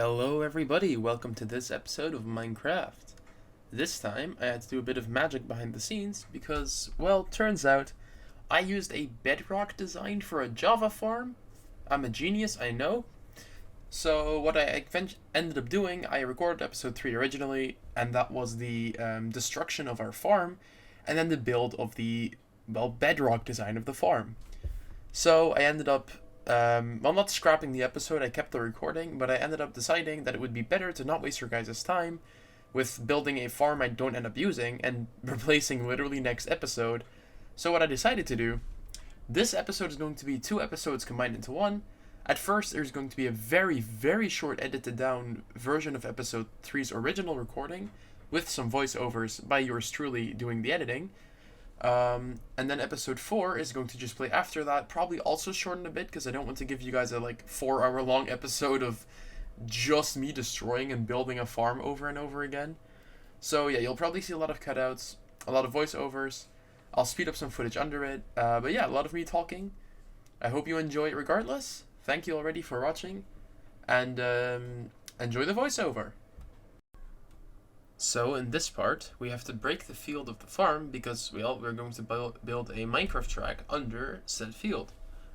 Hello everybody, welcome to this episode of Minecraft. This time I had to do a bit of magic behind the scenes because, well, turns out I used a bedrock design for a Java farm. I'm a genius, I know. So what I ended up doing, I recorded episode 3 originally, and that was the destruction of our farm, and then the build of the, bedrock design of the farm. So I ended up not scrapping the episode, I kept the recording, but I ended up deciding that it would be better to not waste your guys' time with building a farm I don't end up using and replacing literally next episode. So what I decided to do, this episode is going to be 2 episodes combined into one. At first, there's going to be a very, very short edited down version of episode 3's original recording with some voiceovers by yours truly doing the editing. And then episode 4 is going to just play after that, probably also shortened a bit because I don't want to give you guys a 4-hour long episode of just me destroying and building a farm over and over again. So yeah, you'll probably see a lot of cutouts, a lot of voiceovers. I'll speed up some footage under it, but yeah, a lot of me talking. I hope you enjoy it regardless. Thank you already for watching, and enjoy the voiceover. So in this part, we have to break the field of the farm because, well, we're going to build a Minecraft track under said field.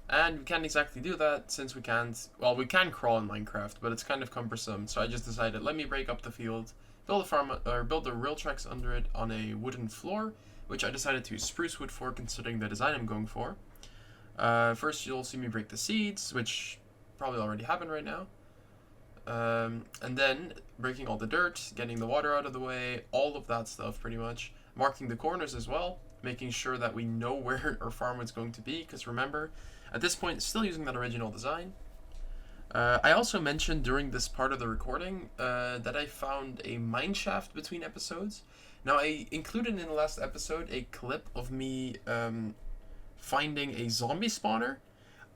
And we can't exactly do that since we can't, well, we can crawl in Minecraft, but it's kind of cumbersome. So I just decided, let me break up the field, build a farm, or build the rail tracks under it on a wooden floor, which I decided to use spruce wood for considering the design I'm going for. First you'll see me break the seeds, which probably already happened right now. And then breaking all the dirt, getting the water out of the way, all of that stuff pretty much. Marking the corners as well, making sure that we know where our farm is going to be, because remember, at this point, still using that original design. I also mentioned during this part of the recording that I found a mine shaft between episodes. Now, I included in the last episode a clip of me finding a zombie spawner,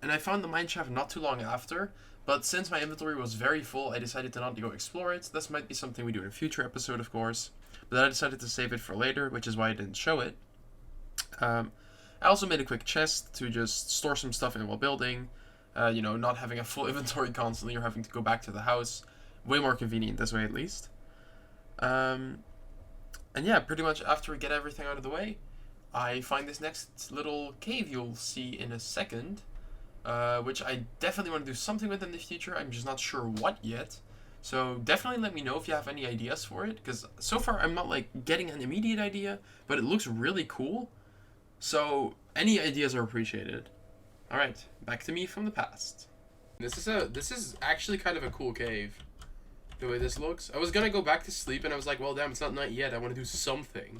and I found the mine shaft not too long after. But since my inventory was very full, I decided to not go explore it. This might be something we do in a future episode, of course. But then I decided to save it for later, which is why I didn't show it. I also made a quick chest to just store some stuff in while building. Not having a full inventory constantly or having to go back to the house. Way more convenient this way, at least. And yeah, pretty much after we get everything out of the way, I find this next little cave you'll see in a second. Which I definitely want to do something with in the future. I'm just not sure what yet. So definitely let me know if you have any ideas for it, because so far I'm not getting an immediate idea, but it looks really cool. So any ideas are appreciated. Alright, back to me from the past. This is actually kind of a cool cave, the way this looks. I was gonna go back to sleep and I was like, well damn, it's not night yet, I want to do something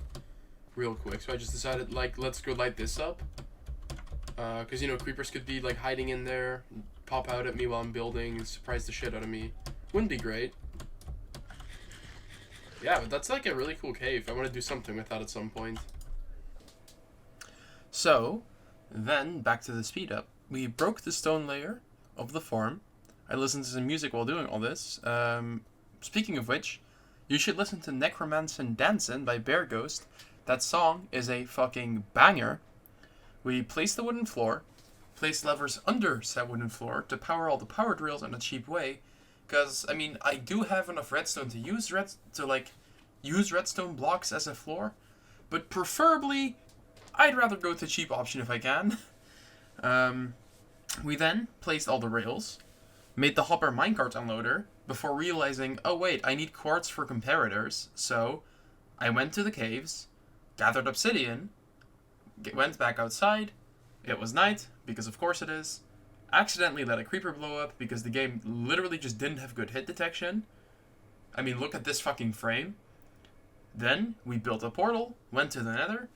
real quick. So I just decided let's go light this up. Because, creepers could be, hiding in there, pop out at me while I'm building, and surprise the shit out of me. Wouldn't be great. Yeah, but that's, a really cool cave. I want to do something with that at some point. So, then, back to the speed up. We broke the stone layer of the farm. I listened to some music while doing all this. Speaking of which, you should listen to Necromancin' Dancin' by Bear Ghost. That song is a fucking banger. We placed the wooden floor, placed levers under said wooden floor to power all the power drills in a cheap way, because, I do have enough redstone to use redstone blocks as a floor, but preferably, I'd rather go with the cheap option if I can. We then placed all the rails, made the hopper minecart unloader, before realizing, oh wait, I need quartz for comparators, so I went to the caves, gathered obsidian, went back outside, it was night, because of course it is, accidentally let a creeper blow up because the game literally just didn't have good hit detection. Look at this fucking frame. Then we built a portal, went to the nether,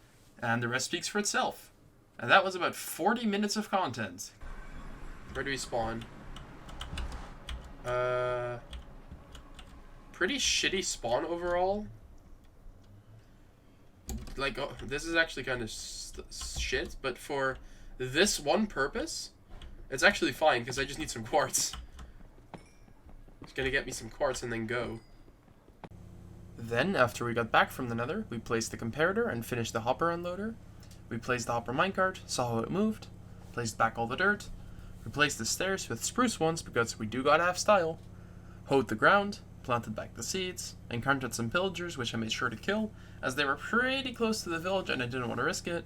and the rest speaks for itself. And that was about 40 minutes of content. Where do we spawn? Pretty shitty spawn overall. This is actually kind of shit, but for this one purpose, it's actually fine, because I just need some quartz. Just gonna get me some quartz and then go. Then, after we got back from the nether, we placed the comparator and finished the hopper unloader. We placed the hopper minecart, saw how it moved, placed back all the dirt, replaced the stairs with spruce ones because we do gotta have style. Hoed the ground, planted back the seeds, encountered some pillagers which I made sure to kill, as they were pretty close to the village and I didn't want to risk it.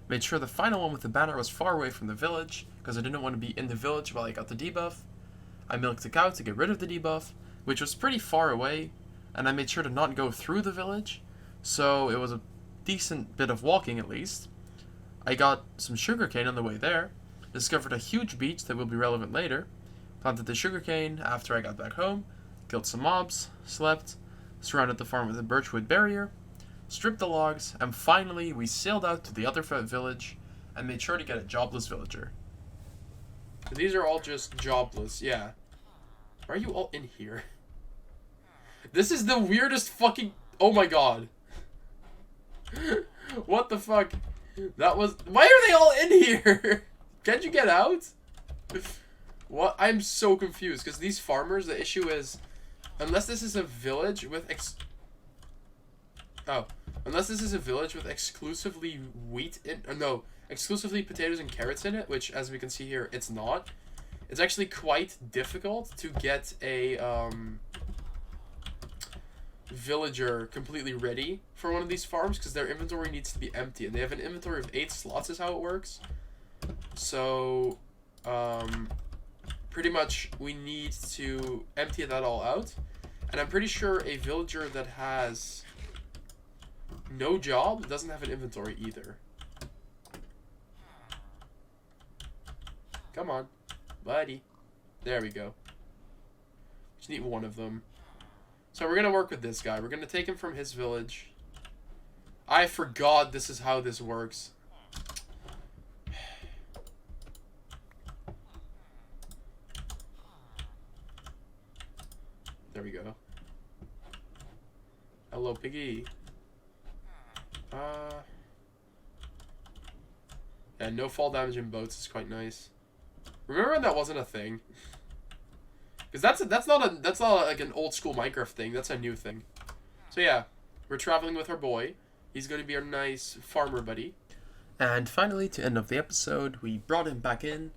Made sure the final one with the banner was far away from the village, because I didn't want to be in the village while I got the debuff. I milked the cow to get rid of the debuff, which was pretty far away, and I made sure to not go through the village, so it was a decent bit of walking at least. I got some sugarcane on the way there, discovered a huge beach that will be relevant later, planted the sugarcane after I got back home, killed some mobs, slept, surrounded the farm with a birchwood barrier, stripped the logs, and finally we sailed out to the other village and made sure to get a jobless villager. These are all just jobless, yeah. Why are you all in here? This is the weirdest fucking... Oh my god. What the fuck? That was... Why are they all in here? Can't you get out? What? I'm so confused, because these farmers, the issue is... Unless this is a village with Unless this is a village with exclusively wheat in... No, exclusively potatoes and carrots in it, which, as we can see here, it's not. It's actually quite difficult to get a, villager completely ready for one of these farms, because their inventory needs to be empty, and they have an inventory of 8 slots is how it works. So, pretty much we need to empty that all out, and I'm pretty sure a villager that has no job doesn't have an inventory either. Come on, buddy. There we go. Just need one of them. So we're going to work with this guy. We're going to take him from his village. I forgot this is how this works. There we go. Hello, piggy. Yeah, no fall damage in boats is quite nice. Remember when that wasn't a thing? Because that's not like an old school Minecraft thing. That's a new thing. So yeah, we're traveling with our boy. He's going to be our nice farmer buddy. And finally, to end of the episode, we brought him back in.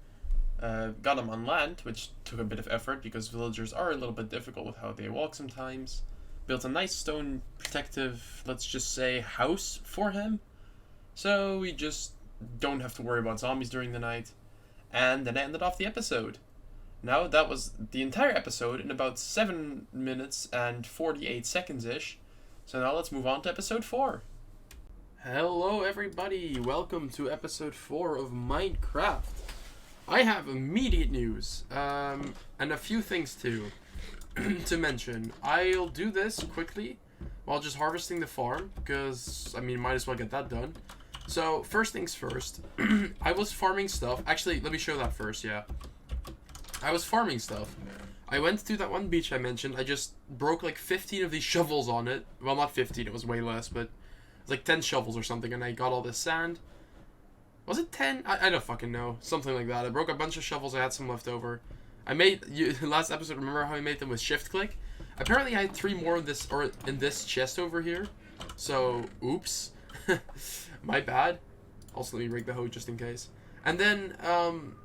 Got him on land, which took a bit of effort because villagers are a little bit difficult with how they walk sometimes. Built a nice stone protective, let's just say, house for him. So we just don't have to worry about zombies during the night. And then I ended off the episode. Now, that was the entire episode in about 7 minutes and 48 seconds-ish. So now let's move on to episode 4. Hello, everybody. Welcome to episode 4 of Minecraft. I have immediate news, and a few things too to mention. I'll do this quickly while just harvesting the farm, because, I mean, might as well get that done. So, first things first, I was farming stuff. Actually, let me show that first, yeah. I was farming stuff. I went to that one beach I mentioned. I just broke like 15 of these shovels on it. Well, not 15, it was way less, but it was like 10 shovels or something, and I got all this sand. Was it 10? I don't fucking know. Something like that. I broke a bunch of shovels. I had some left over. I made... last episode, remember how I made them with shift click? Apparently I had 3 more in this chest over here. So, oops. My bad. Also, let me rig the hoe just in case. And then,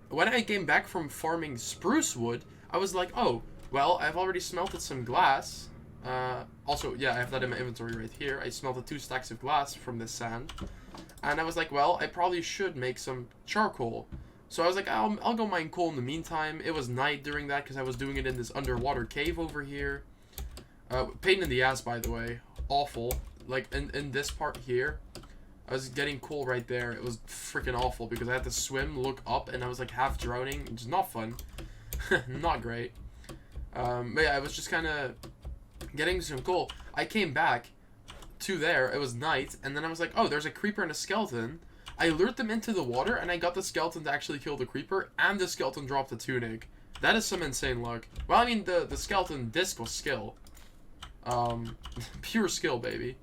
when I came back from farming spruce wood, I was like, oh, well, I've already smelted some glass. Also, yeah, I have that in my inventory right here. I smelted 2 stacks of glass from this sand. And I was like, well, I probably should make some charcoal. So I was like, I'll go mine coal in the meantime. It was night during that because I was doing it in this underwater cave over here. Pain in the ass, by the way. Awful. Like, in this part here, I was getting coal right there. It was freaking awful because I had to swim, look up, and I was like half drowning. Which is not fun. Not great. But yeah, I was just kind of getting some coal. I came back to there. It was night, and then I was like, oh, there's a creeper and a skeleton. I lured them into the water, and I got the skeleton to actually kill the creeper, and the skeleton dropped a tunic. That is some insane luck. Well, I mean, the skeleton disc was skill. Pure skill, baby.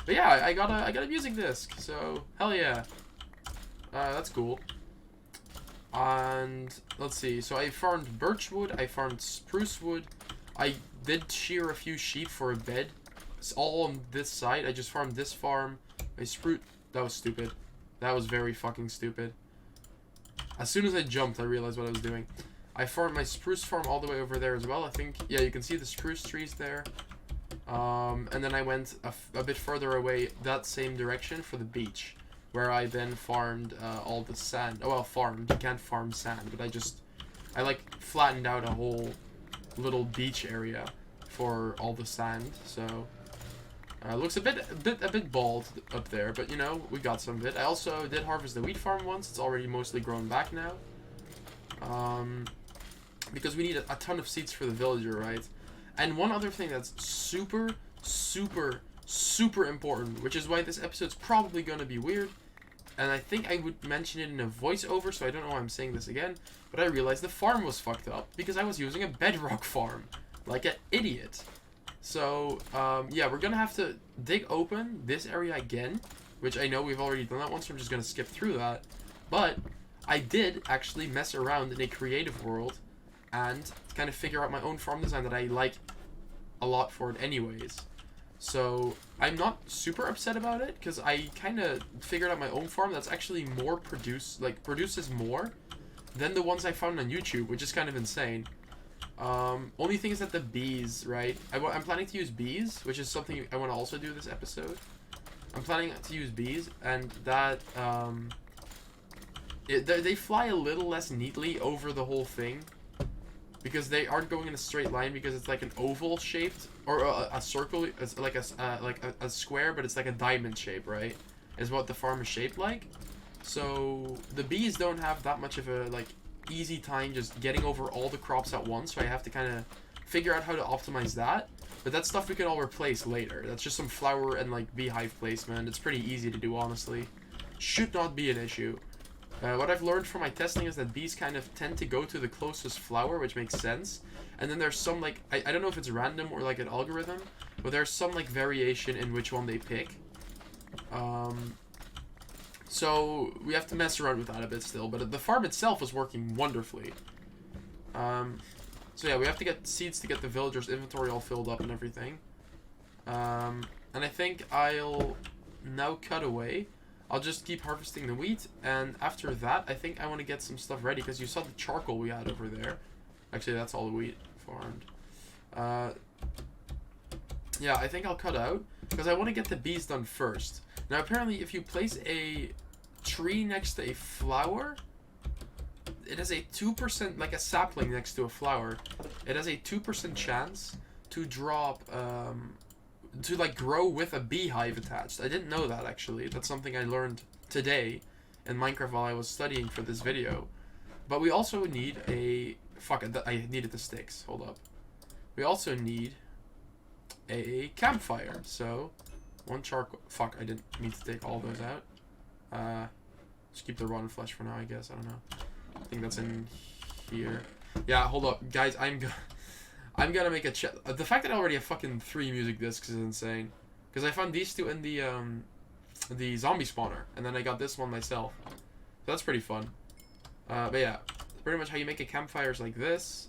But yeah, I got a music disc, so hell yeah. That's cool. And let's see. So I farmed birch wood. I farmed spruce wood. I did shear a few sheep for a bed. It's all on this side. I just farmed this farm. I spruce. That was stupid. That was very fucking stupid. As soon as I jumped, I realized what I was doing. I farmed my spruce farm all the way over there as well. I think, yeah, you can see the spruce trees there. And then I went a bit further away that same direction for the beach, where I then farmed all the sand. Oh, well, farmed. You can't farm sand, but I like flattened out a whole little beach area for all the sand. So looks a bit bald up there, but you know, we got some of it. I also did harvest the wheat farm once. It's already mostly grown back now. Because we need a ton of seeds for the villager, right? And one other thing that's super important, which is why this episode's probably gonna be weird, and I think I would mention it in a voiceover, so I don't know why I'm saying this again, but I realized the farm was fucked up because I was using a bedrock farm, like an idiot. So, yeah, we're gonna have to dig open this area again, which I know we've already done that once, so I'm just gonna skip through that. But I did actually mess around in a creative world and kind of figure out my own farm design that I like a lot for it anyways. So I'm not super upset about it because I kind of figured out my own farm that's actually more produces more than the ones I found on YouTube, which is kind of insane. Only thing is that the bees, right? I'm planning to use bees, which is something I want to also do this episode. I'm planning to use bees, and that they fly a little less neatly over the whole thing, because they aren't going in a straight line, because it's like an oval shaped, or a circle, it's like a square, but it's like a diamond shape, right? Is what the farm is shaped like. So the bees don't have that much of a like easy time just getting over all the crops at once, so I have to kind of figure out how to optimize that. But that's stuff we can all replace later. That's just some flower and like beehive placement. It's pretty easy to do, honestly. Should not be an issue. What I've learned from my testing is that bees kind of tend to go to the closest flower, which makes sense. And then there's some, like, I don't know if it's random or like an algorithm, but there's some like variation in which one they pick. So we have to mess around with that a bit still, but the farm itself is working wonderfully. So yeah, we have to get seeds to get the villagers' inventory all filled up and everything. And I think I'll now cut away. I'll just keep harvesting the wheat, and after that, I think I want to get some stuff ready, because you saw the charcoal we had over there. Actually, that's all the wheat farmed. Yeah, I think I'll cut out, because I want to get the bees done first. Now, apparently, if you place a tree next to a flower, it has a 2%, like a sapling next to a flower, it has a 2% chance to drop, to like grow with a beehive attached. I didn't know that, actually. That's something I learned today in Minecraft while I was studying for this video. But we also need a... Fuck, I needed the sticks. Hold up. We also need a campfire. So, one charcoal... Fuck, I didn't mean to take all those out. Just keep the rotten flesh for now, I guess. I don't know. I think that's in here. Yeah, hold up. Guys, I'm gonna make a check. The fact that I already have fucking 3 music discs is insane. Because I found these 2 in the zombie spawner, and then I got this one myself. So that's pretty fun. But yeah, pretty much how you make a campfire is like this,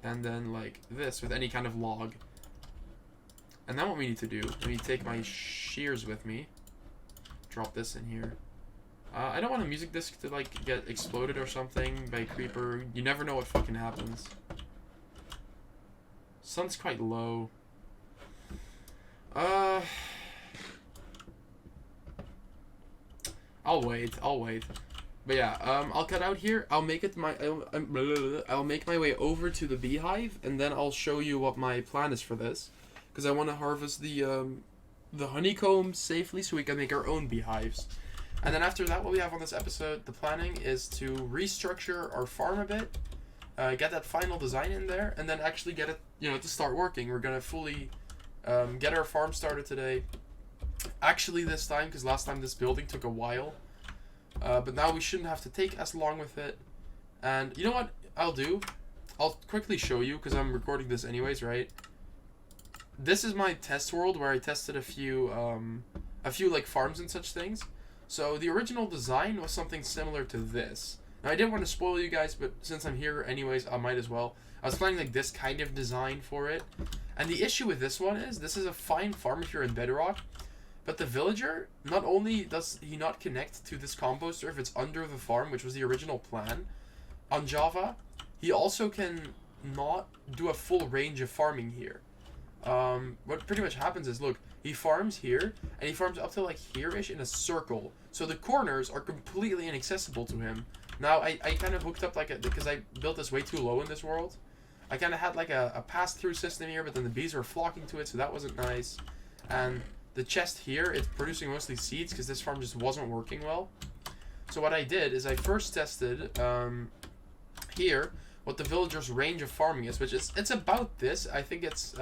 and then like this with any kind of log. And then what we need to do, let me take my shears with me. Drop this in here. I don't want a music disc to like get exploded or something by a creeper. You never know what fucking happens. Sun's quite low. I'll wait. But yeah, I'll cut out here. I'll make it I'll make my way over to the beehive, and then I'll show you what my plan is for this, because I want to harvest the honeycomb safely so we can make our own beehives. And then after that, what we have on this episode, the planning is to restructure our farm a bit, get that final design in there, and then actually get it, to start working. We're gonna fully get our farm started today. Actually, this time, because last time this building took a while, but now we shouldn't have to take as long with it. And you know what I'll do? I'll quickly show you, because I'm recording this anyways, right? This is my test world where I tested a few like farms and such things. So the original design was something similar to this. Now I didn't want to spoil you guys, but since I'm here anyways, I might as well. I was planning like this kind of design for it. And the issue with this one is, this is a fine farm if you're in Bedrock, but the villager, not only does he not connect to this composter if it's under the farm, which was the original plan, on Java, he also can not do a full range of farming here. What pretty much happens is, look, he farms here, and he farms up to like here-ish in a circle. So the corners are completely inaccessible to him. Now, I kind of hooked up like because I built this way too low in this world. I kind of had like a pass-through system here, but then the bees were flocking to it, so that wasn't nice. And the chest here, it's producing mostly seeds because this farm just wasn't working well. So what I did is I first tested here what the villagers' range of farming is, which is, it's about this. I think it's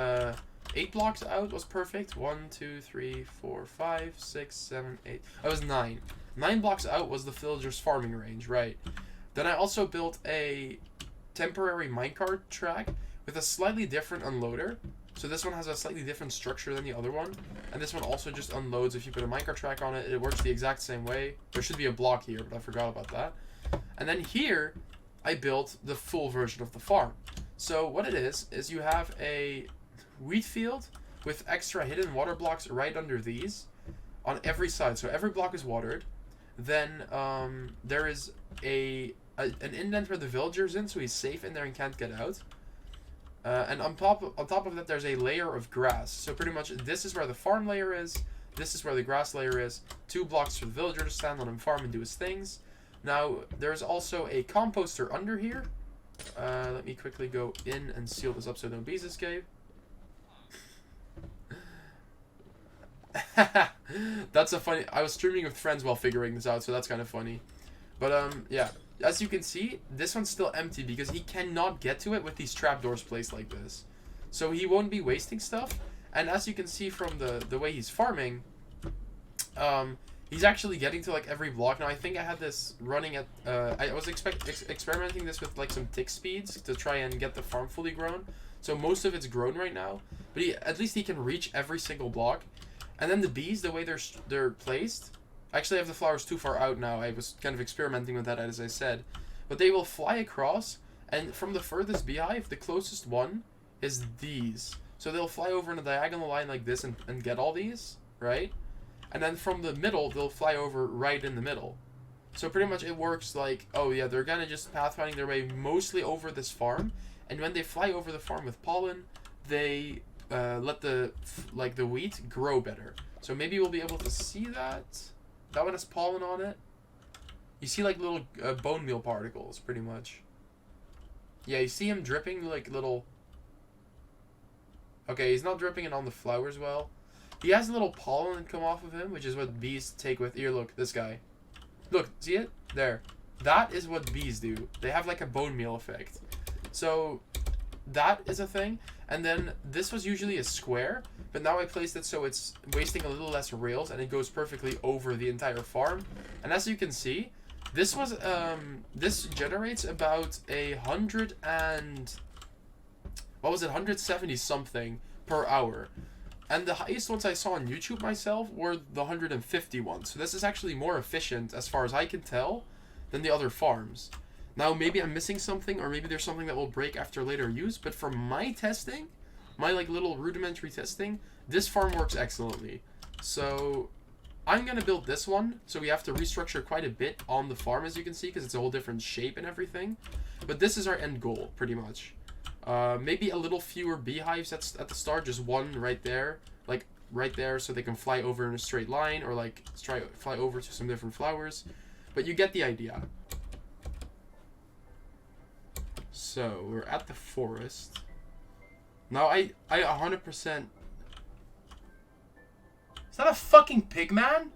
8 blocks out was perfect. 1, 2, 3, 4, 5, 6, 7, 8. That was 9. 9 blocks out was the villagers' farming range, right? Then I also built a temporary minecart track with a slightly different unloader. So this one has a slightly different structure than the other one. And this one also just unloads if you put a minecart track on it. It works the exact same way. There should be a block here, but I forgot about that. And then here, I built the full version of the farm. So what it is you have a wheat field with extra hidden water blocks right under these on every side. So every block is watered. Then there is an indent where the villager's in, so he's safe in there and can't get out. And on top of that, there's a layer of grass. So pretty much this is where the farm layer is. This is where the grass layer is. 2 blocks for the villager to stand on and farm and do his things. Now, there's also a composter under here. Let me quickly go in and seal this up so no bees escape. That's a funny... I was streaming with friends while figuring this out, so that's kind of funny. But, yeah. As you can see, this one's still empty because he cannot get to it with these trapdoors placed like this. So he won't be wasting stuff. And as you can see from the way he's farming, he's actually getting to like every block. Now I think I had this running at, I was experimenting this with like some tick speeds to try and get the farm fully grown. So most of it's grown right now, but at least he can reach every single block. And then the bees, the way they're placed, actually I have the flowers too far out now. I was kind of experimenting with that, as I said. But they will fly across, and from the furthest beehive, the closest one is these. So they'll fly over in a diagonal line like this and get all these, right? And then from the middle, they'll fly over right in the middle. So pretty much it works like, oh yeah, they're gonna just pathfinding their way mostly over this farm. And when they fly over the farm with pollen, they let the wheat grow better. So maybe we'll be able to see that. That one has pollen on it. You see like little bone meal particles, pretty much. Yeah, you see him dripping like little... Okay, he's not dripping it on the flowers well. He has a little pollen that come off of him, which is what bees take with... Here, look, this guy. Look, see it? There. That is what bees do. They have like a bone meal effect. So, that is a thing. And then this was usually a square, but now I placed it so it's wasting a little less rails and it goes perfectly over the entire farm. And as you can see, this was this generates about 170 something per hour. And the highest ones I saw on YouTube myself were the 150 ones. So this is actually more efficient as far as I can tell than the other farms. Now, maybe I'm missing something, or maybe there's something that will break after later use, but from my testing, my like little rudimentary testing, this farm works excellently. So, I'm going to build this one, so we have to restructure quite a bit on the farm, as you can see, because it's a whole different shape and everything. But this is our end goal, pretty much. Maybe a little fewer beehives at the start, just one right there, like right there, so they can fly over in a straight line, or like fly over to some different flowers. But you get the idea. So, we're at the forest. Now, I 100%... Is that a fucking pig man?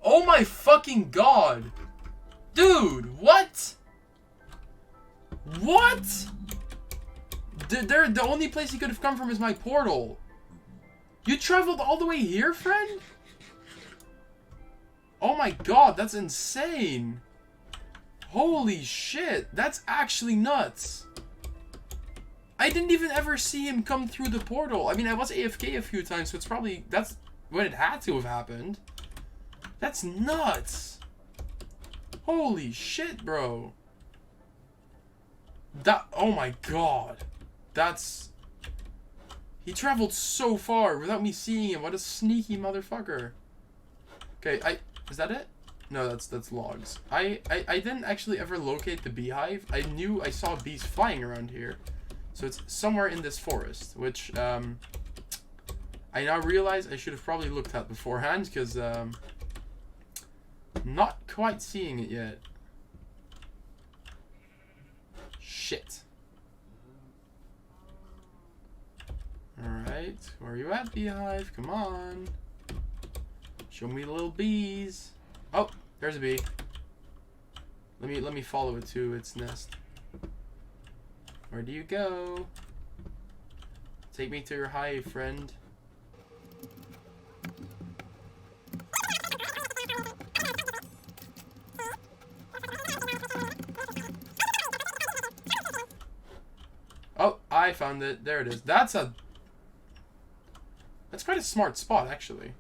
Oh my fucking god! Dude, what? What? The only place he could have come from is my portal. You traveled all the way here, friend? Oh my god, that's insane. Holy shit, that's actually nuts. I didn't even ever see him come through the portal. I mean, I was AFK a few times, so it's probably... That's when it had to have happened. That's nuts. Holy shit, bro. Oh my god. That's... He traveled so far without me seeing him. What a sneaky motherfucker. Okay, is that it? No, that's logs. I didn't actually ever locate the beehive. I knew I saw bees flying around here. So it's somewhere in this forest, which I now realize I should have probably looked at beforehand, because not quite seeing it yet. Shit. Alright, where are you at, beehive? Come on. Show me the little bees. Oh, there's a bee. Let me follow it to its nest. Where do you go? Take me to your hive, friend. Oh, I found it. There it is. That's quite a smart spot, actually.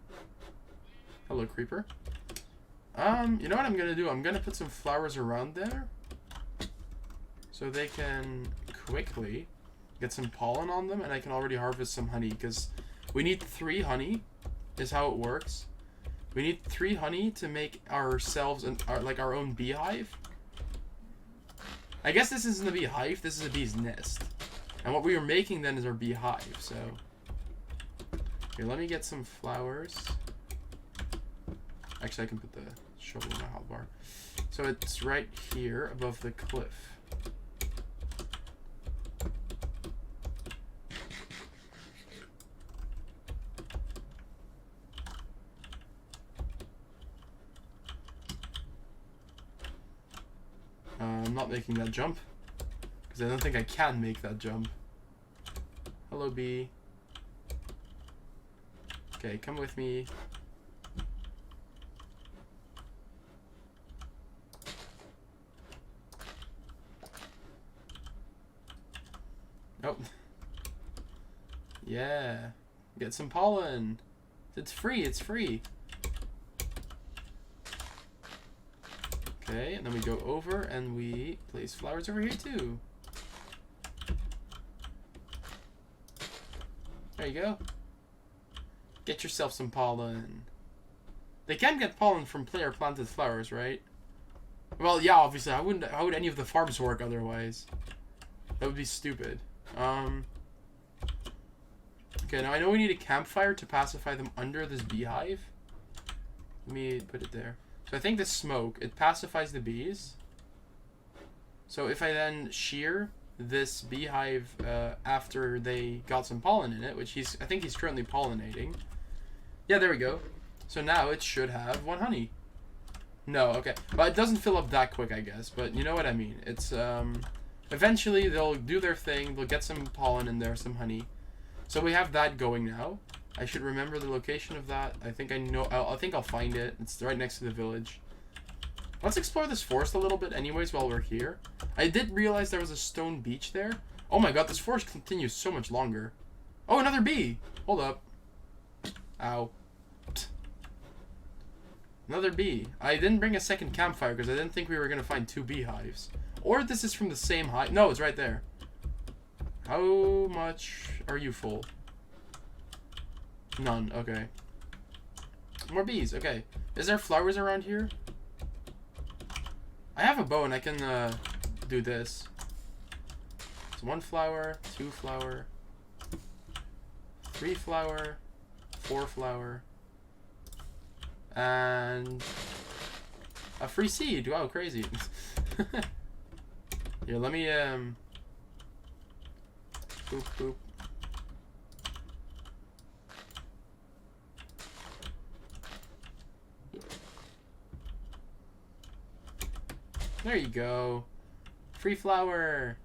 Hello, creeper. You know what I'm gonna do? I'm gonna put some flowers around there, so they can quickly get some pollen on them, and I can already harvest some honey, because we need 3 honey, is how it works. We need 3 honey to make ourselves our own beehive. I guess this isn't a beehive, this is a bee's nest. And what we are making then is our beehive, so... Here, let me get some flowers. Actually, I can put the shovel in my hotbar. So it's right here above the cliff. I'm not making that jump, because I don't think I can make that jump. Hello, bee. Okay, come with me. Oh. Yeah. Get some pollen. It's free, it's free. Okay, and then we go over and we place flowers over here too. There you go. Get yourself some pollen. They can get pollen from player planted flowers, right? Well, yeah, obviously. How would any of the farms work otherwise? That would be stupid. Okay, now I know we need a campfire to pacify them under this beehive. Let me put it there. So I think the smoke, it pacifies the bees. So if I then shear this beehive after they got some pollen in it, which I think he's currently pollinating. Yeah, there we go. So now it should have 1 honey. No, okay. Well, it doesn't fill up that quick, I guess. But you know what I mean. It's, eventually they'll do their thing. They'll get some pollen in there, some honey. So we have that going now. I should remember the location of that. I think I know. I think I'll find it. It's right next to the village. Let's explore this forest a little bit anyways while we're here. I did realize there was a stone beach there. Oh my god, this forest continues so much longer. Oh, another bee! Hold up. Ow. Another bee. I didn't bring a second campfire because I didn't think we were going to find 2 beehives. Or this is from the same hive. No, it's right there. How much are you full? None. Okay. More bees. Okay. Is there flowers around here? I have a bow and I can do this. It's 1 flower, 2 flower, 3 flower, 4 flower, and a free seed. Wow, crazy. Here, let me boop boop. There you go. Free flower.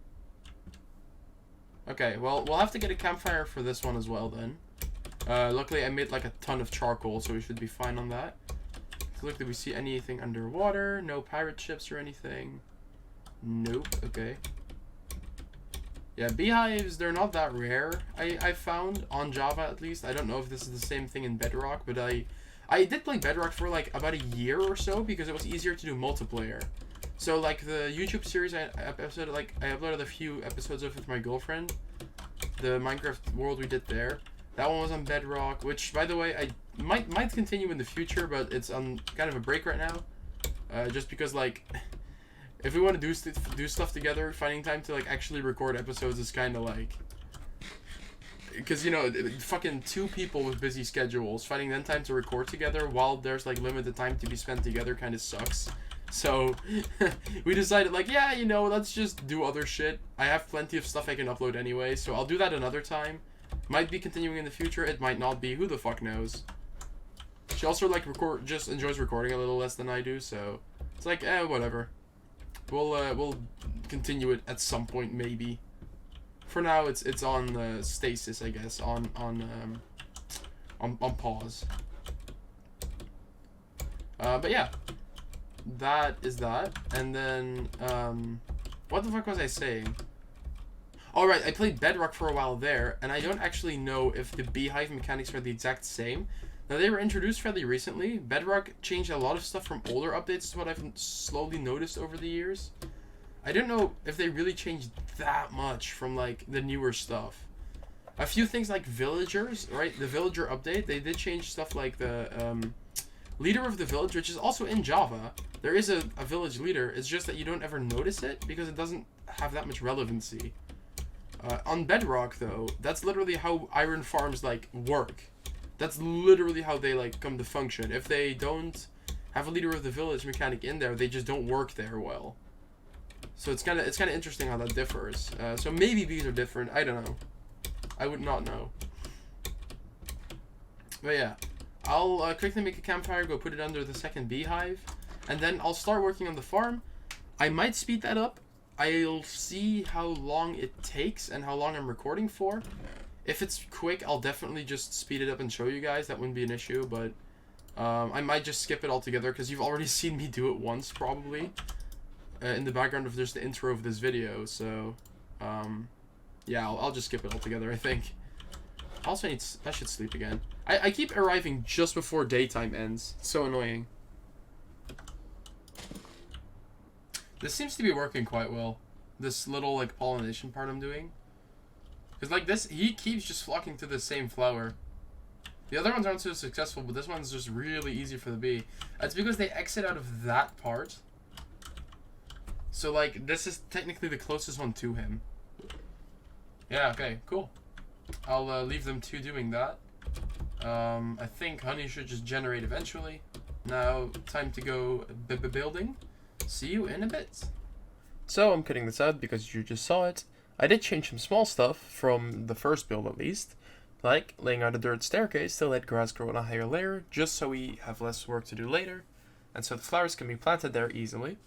Okay, well, we'll have to get a campfire for this one as well then. Luckily I made like a ton of charcoal, so we should be fine on that. Look, did we see anything underwater? No pirate ships or anything. Nope, okay. Yeah, beehives, they're not that rare, I found, on Java at least. I don't know if this is the same thing in Bedrock, but I did play Bedrock for like about a year or so because it was easier to do multiplayer. So like the YouTube series I uploaded a few episodes of with my girlfriend. The Minecraft world we did there. That one was on Bedrock, which by the way I might continue in the future, but it's on kind of a break right now. Just because, like, if we want to do stuff together, finding time to, like, actually record episodes is kind of like... Because, you know, fucking 2 people with busy schedules, finding then time to record together while there's, like, limited time to be spent together kind of sucks. So, we decided, like, yeah, you know, let's just do other shit. I have plenty of stuff I can upload anyway, so I'll do that another time. Might be continuing in the future, it might not be, who the fuck knows. She also, like, just enjoys recording a little less than I do, so it's like, whatever. We'll continue it at some point, maybe. For now, it's on stasis, I guess, on pause. But yeah, that is that. And then what the fuck was I saying? All right, I played Bedrock for a while there, and I don't actually know if the beehive mechanics are the exact same. Now, they were introduced fairly recently. Bedrock changed a lot of stuff from older updates, is what I've slowly noticed over the years. I don't know if they really changed that much from, like, the newer stuff. A few things like villagers, right? The villager update, they did change stuff like the leader of the village, which is also in Java. There is a village leader. It's just that you don't ever notice it because it doesn't have that much relevancy. On Bedrock, though, that's literally how iron farms, like, work. That's literally how they, like, come to function. If they don't have a leader of the village mechanic in there, they just don't work there well. So it's kind of interesting how that differs. So maybe these are different. I don't know. I would not know. But yeah, I'll quickly make a campfire, go put it under the second beehive, and then I'll start working on the farm. I might speed that up. I'll see how long it takes and how long I'm recording for. If it's quick, I'll definitely just speed it up and show you guys. That wouldn't be an issue, but I might just skip it altogether because you've already seen me do it once, probably. In the background of just the intro of this video, so yeah, I'll just skip it altogether, I think. I should sleep again. I keep arriving just before daytime ends. It's so annoying. This seems to be working quite well. This little, like, pollination part I'm doing. Because, like, this, he keeps just flocking to the same flower. The other ones aren't so successful, but this one's just really easy for the bee. It's because they exit out of that part. So, like, this is technically the closest one to him. Yeah, okay, cool. I'll leave them to doing that. I think honey should just generate eventually. Now, time to go building. See you in a bit. So, I'm cutting this out because you just saw it. I did change some small stuff from the first build at least. Like laying out a dirt staircase to let grass grow in a higher layer, just so we have less work to do later. And so the flowers can be planted there easily.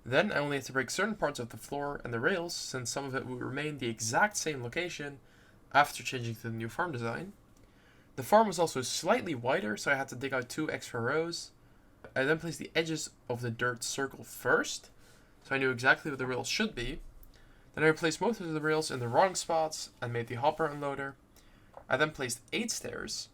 Then I only have to break certain parts of the floor and the rails, since some of it will remain the exact same location after changing to the new farm design. The farm was also slightly wider, so I had to dig out 2 extra rows. I then placed the edges of the dirt circle first, so I knew exactly where the rails should be. Then I replaced most of the rails in the wrong spots and made the hopper unloader. I then placed 8 stairs.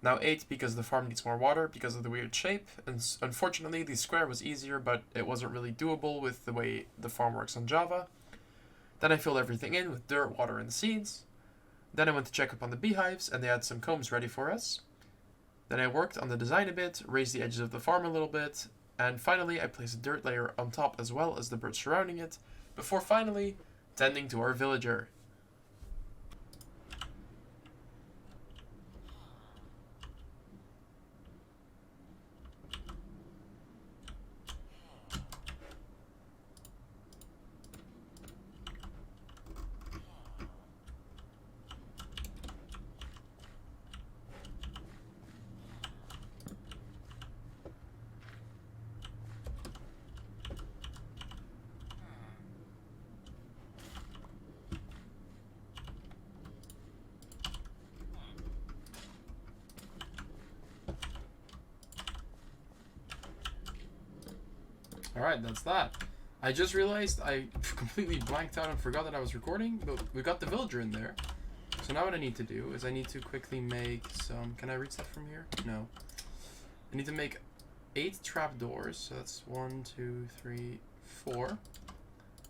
Now 8 because the farm needs more water because of the weird shape, and unfortunately the square was easier, but it wasn't really doable with the way the farm works on Java. Then I filled everything in with dirt, water, and seeds. Then I went to check up on the beehives, and they had some combs ready for us. Then I worked on the design a bit, raised the edges of the farm a little bit, and finally I placed a dirt layer on top as well as the birds surrounding it, before finally tending to our villager. Alright, that's that. I just realized I completely blanked out and forgot that I was recording, but we got the villager in there. So now what I need to do is I need to quickly make some... Can I reach that from here? No. I need to make 8 trapdoors. So that's 1, 2, 3, 4.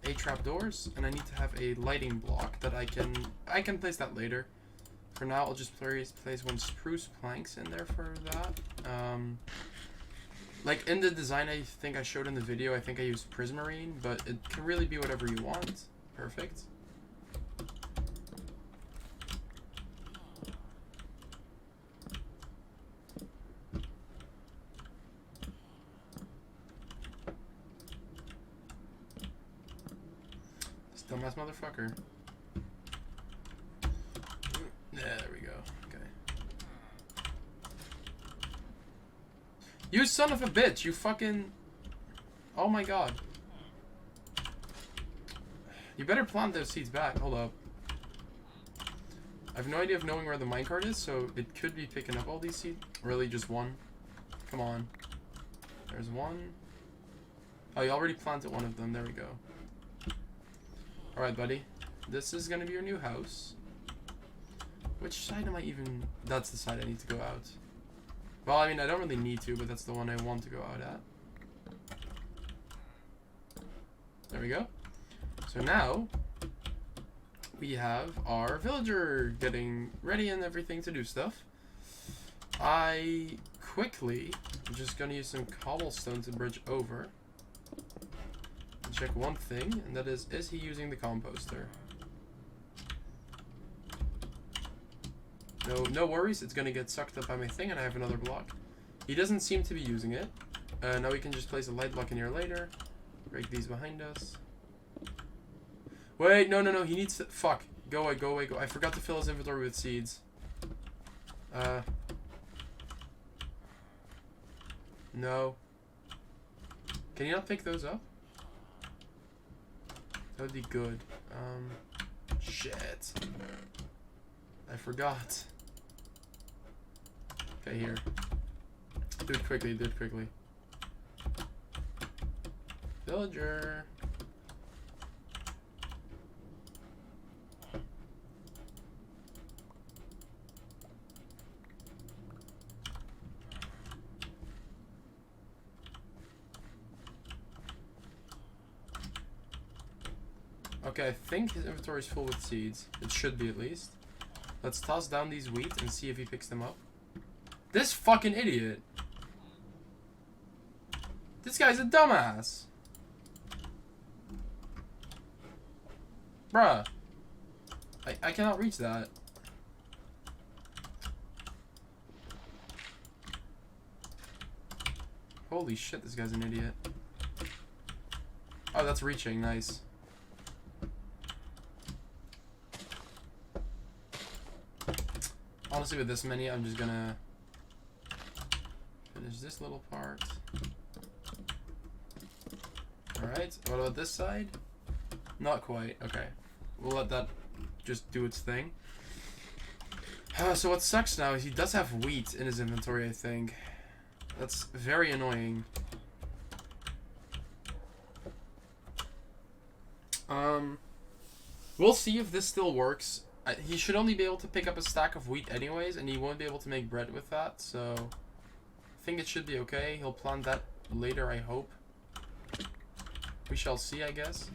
8 trapdoors, and I need to have a lighting block that I can place that later. For now, I'll just place 1 spruce planks in there for that. Like, in the design I think I showed in the video, I think I used prismarine, but it can really be whatever you want. Perfect. This dumbass motherfucker. Yeah, there we go. Okay. You son of a bitch! You fucking... Oh my god. You better plant those seeds back. Hold up. I have no idea of knowing where the minecart is, so it could be picking up all these seeds. Really, just one? Come on. There's one. Oh, you already planted one of them. There we go. Alright, buddy. This is gonna be your new house. Which side am I even... That's the side I need to go out. Well, I mean, I don't really need to, but that's the one I want to go out at. There we go. So now, we have our villager getting ready and everything to do stuff. I quickly am just going to use some cobblestone to bridge over. And check one thing, and that is he using the composter? No worries, it's going to get sucked up by my thing, and I have another block. He doesn't seem to be using it. Now we can just place a light block in here later. Break these behind us. Wait, no, he needs to... Fuck. Go away. I forgot to fill his inventory with seeds. No. Can you not pick those up? That would be good. Shit. I forgot. Okay, here. Do it quickly. Villager. Okay, I think his inventory is full with seeds. It should be, at least. Let's toss down these wheat and see if he picks them up. This fucking idiot! This guy's a dumbass! Bruh. I cannot reach that. Holy shit, this guy's an idiot. Oh, that's reaching. Nice. Honestly, with this many, I'm just gonna finish this little part. Alright, what about this side? Not quite. Okay. We'll let that just do its thing. So what sucks now is he does have wheat in his inventory, I think. That's very annoying. We'll see if this still works. He should only be able to pick up a stack of wheat anyways, and he won't be able to make bread with that, so... I think it should be okay. He'll plant that later, I hope. We shall see, I guess.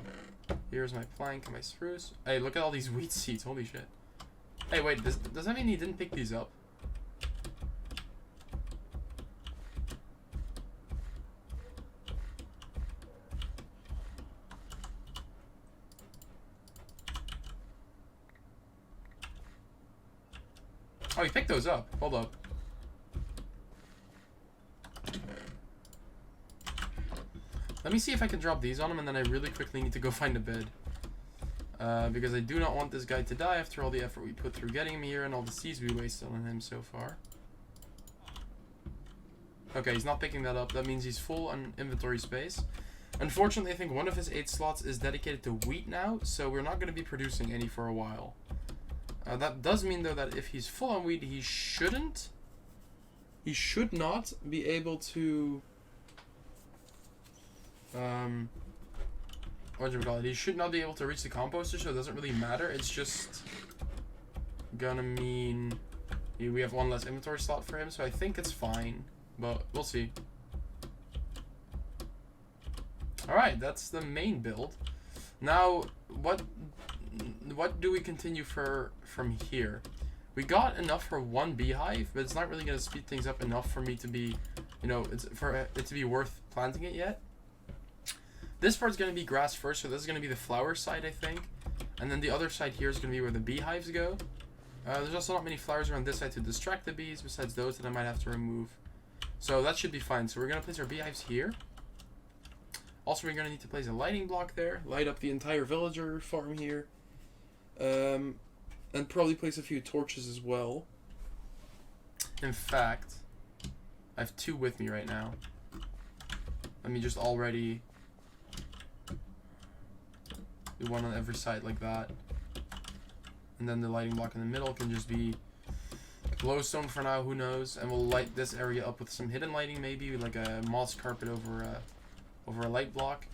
Here's my plank and my spruce. Hey, look at all these wheat seeds. Holy shit. Hey, wait, does that mean he didn't pick these up? Oh, he picked those up. Hold up. Let me see if I can drop these on him, and then I really quickly need to go find a bed. Because I do not want this guy to die after all the effort we put through getting him here and all the seeds we wasted on him so far. Okay, he's not picking that up. That means he's full on inventory space. Unfortunately, I think one of his 8 slots is dedicated to wheat now, so we're not going to be producing any for a while. That does mean, though, that if he's full on wheat, he should not be able to... what do you call it? He should not be able to reach the composter, so it doesn't really matter. It's just gonna mean we have one less inventory slot for him, so I think it's fine, but we'll see. Alright, that's the main build. Now, what do we continue from here? We got enough for 1 beehive, but it's not really gonna speed things up enough for me to be, you know, it's for it to be worth planting it yet. This part's going to be grass first, so this is going to be the flower side, I think. And then the other side here is going to be where the beehives go. There's also not many flowers around this side to distract the bees, besides those that I might have to remove. So that should be fine. So we're going to place our beehives here. Also, we're going to need to place a lighting block there. Light up the entire villager farm here. And probably place a few torches as well. In fact, I have 2 with me right now. Let me just already do one on every side like that. And then the lighting block in the middle can just be glowstone for now, who knows. And we'll light this area up with some hidden lighting, maybe like a moss carpet over a light block.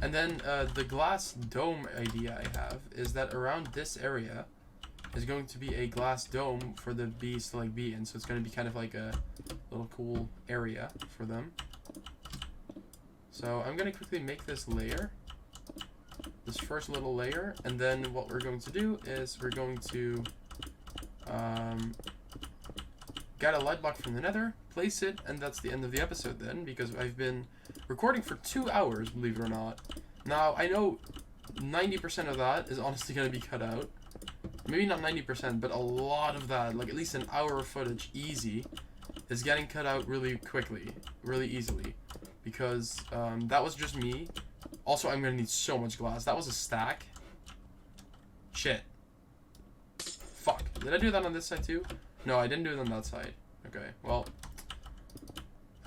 And then the glass dome idea I have is that around this area is going to be a glass dome for the bees to like be in. So it's going to be kind of like a little cool area for them. So I'm going to quickly make this layer. This first little layer, and then what we're going to do is we're going to get a light block from the nether, place it, and that's the end of the episode then, because I've been recording for 2 hours, believe it or not. Now, I know 90% of that is honestly going to be cut out. Maybe not 90%, but a lot of that, like at least an hour of footage, easy, is getting cut out really quickly, really easily, because that was just me. Also, I'm gonna need so much glass. That was a stack. Shit. Fuck. Did I do that on this side too? No, I didn't do it on that side. Okay, well.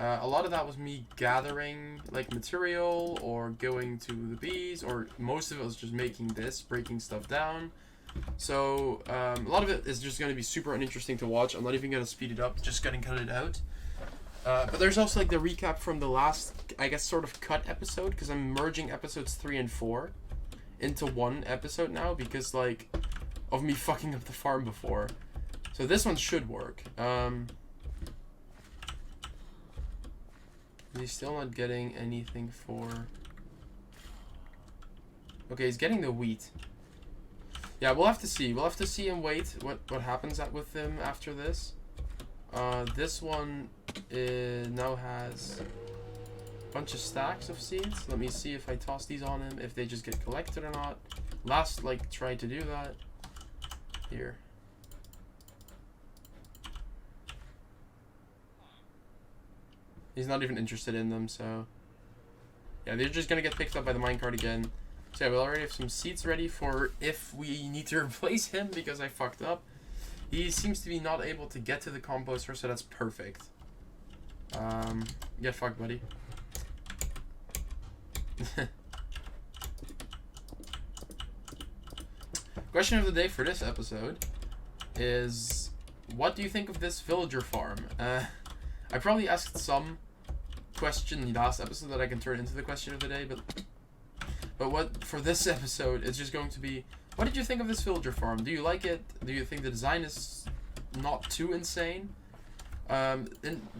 A lot of that was me gathering, like, material, or going to the bees, or most of it was just making this, breaking stuff down. So, a lot of it is just gonna be super uninteresting to watch. I'm not even gonna speed it up, just gonna cut it out. But there's also like the recap from the last, I guess, sort of cut episode, because I'm merging episodes 3 and 4 into one episode now because like of me fucking up the farm before. So this one should work. He's still not getting anything for... Okay, he's getting the wheat. Yeah, we'll have to see. We'll have to see and wait what happens with him after this. This one now has a bunch of stacks of seeds. Let me see if I toss these on him, if they just get collected or not. Last, like, tried to do that. Here. He's not even interested in them, so... Yeah, they're just gonna get picked up by the minecart again. So yeah, we already have some seeds ready for if we need to replace him because I fucked up. He seems to be not able to get to the composter, so that's perfect. Get fucked, buddy. Question of the day for this episode is, what do you think of this villager farm? I probably asked some question last episode that I can turn into the question of the day, but what for this episode it's just going to be, what did you think of this villager farm? Do you like it? Do you think the design is not too insane? And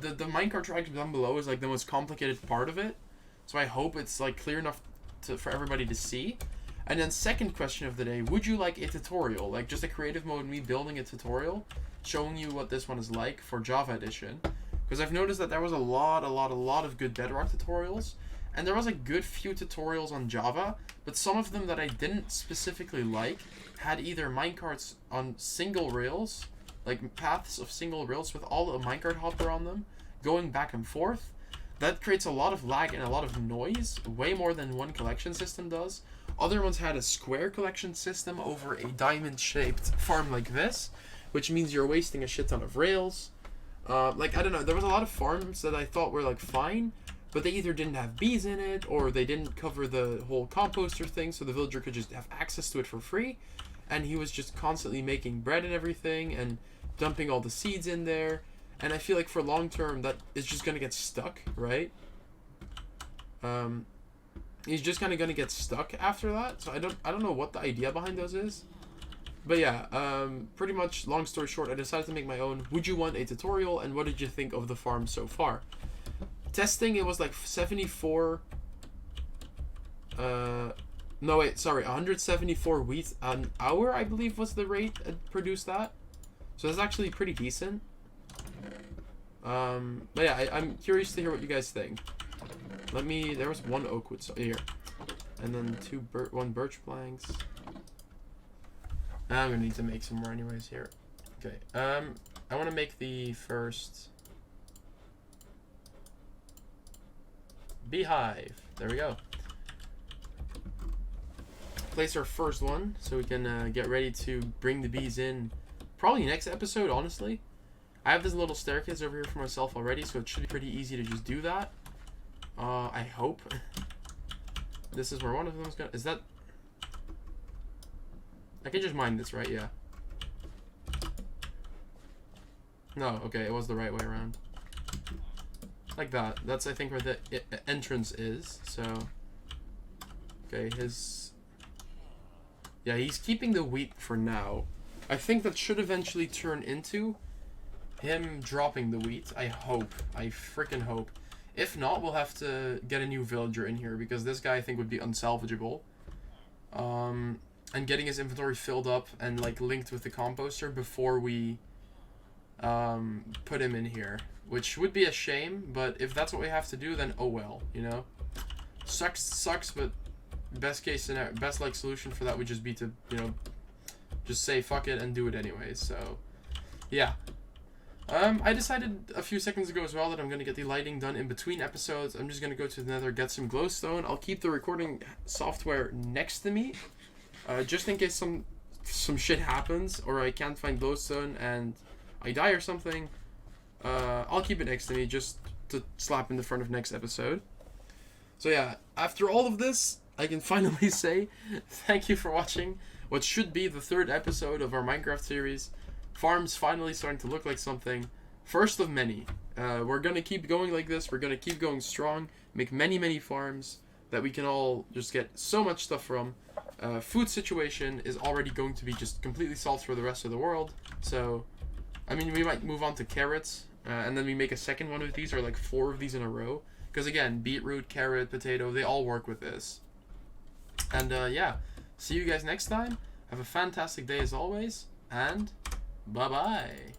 the minecart track down below is like the most complicated part of it, so I hope it's like clear enough for everybody to see. And then second question of the day, would you like a tutorial, like just a creative mode, me building a tutorial showing you what this one is like for Java edition? Because I've noticed that there was a lot of good Bedrock tutorials, and there was a good few tutorials on Java, but some of them that I didn't specifically like had either minecarts on single rails, like paths of single rails with all a minecart hopper on them, going back and forth. That creates a lot of lag and a lot of noise, way more than one collection system does. Other ones had a square collection system over a diamond-shaped farm like this, which means you're wasting a shit ton of rails. Like, I don't know, there was a lot of farms that I thought were, like, fine, but they either didn't have bees in it, or they didn't cover the whole composter thing, so the villager could just have access to it for free, and he was just constantly making bread and everything, and dumping all the seeds in there, and I feel like for long term, that is just gonna get stuck, right? He's just kind of gonna get stuck after that, so I don't know what the idea behind those is. But yeah, pretty much, long story short, I decided to make my own. Would you want a tutorial, and what did you think of the farm so far? Testing, it was like 74... no wait, sorry, 174 wheat an hour, I believe was the rate it produced that. So that's actually pretty decent. But yeah, I'm curious to hear what you guys think. There was one oak wood here. And then one birch planks. I'm gonna need to make some more anyways here. Okay, I want to make the first beehive. There we go. Place our first one so we can get ready to bring the bees in probably next episode, honestly. I have this little staircase over here for myself already, so it should be pretty easy to just do that. I hope. This is where one of them is gonna... Is that... I can just mine this, right? Yeah. No, okay, it was the right way around. Like that. That's, I think, where the entrance is, so... Okay, his... Yeah, he's keeping the wheat for now. I think that should eventually turn into him dropping the wheat. I hope. I freaking hope. If not, we'll have to get a new villager in here, because this guy I think would be unsalvageable. And getting his inventory filled up and like linked with the composter before we put him in here, which would be a shame, but if that's what we have to do, then oh well, you know. Sucks, but best case scenario, best like solution for that would just be to, you know, just say fuck it and do it anyways. So yeah. I decided a few seconds ago as well that I'm going to get the lighting done in between episodes. I'm just going to go to the nether, get some glowstone. I'll keep the recording software next to me, just in case some shit happens or I can't find glowstone and I die or something. I'll keep it next to me just to slap in the front of next episode. So yeah, after all of this, I can finally say thank you for watching what should be the 3rd episode of our Minecraft series. Farm's finally starting to look like something. First of many. We're going to keep going like this. We're going to keep going strong. Make many farms that we can all just get so much stuff from. Food situation is already going to be just completely solved for the rest of the world. So, I mean, we might move on to carrots. And then we make a second one of these, or like 4 of these in a row. Because again, beetroot, carrot, potato, they all work with this. And yeah, see you guys next time. Have a fantastic day as always. And... bye-bye.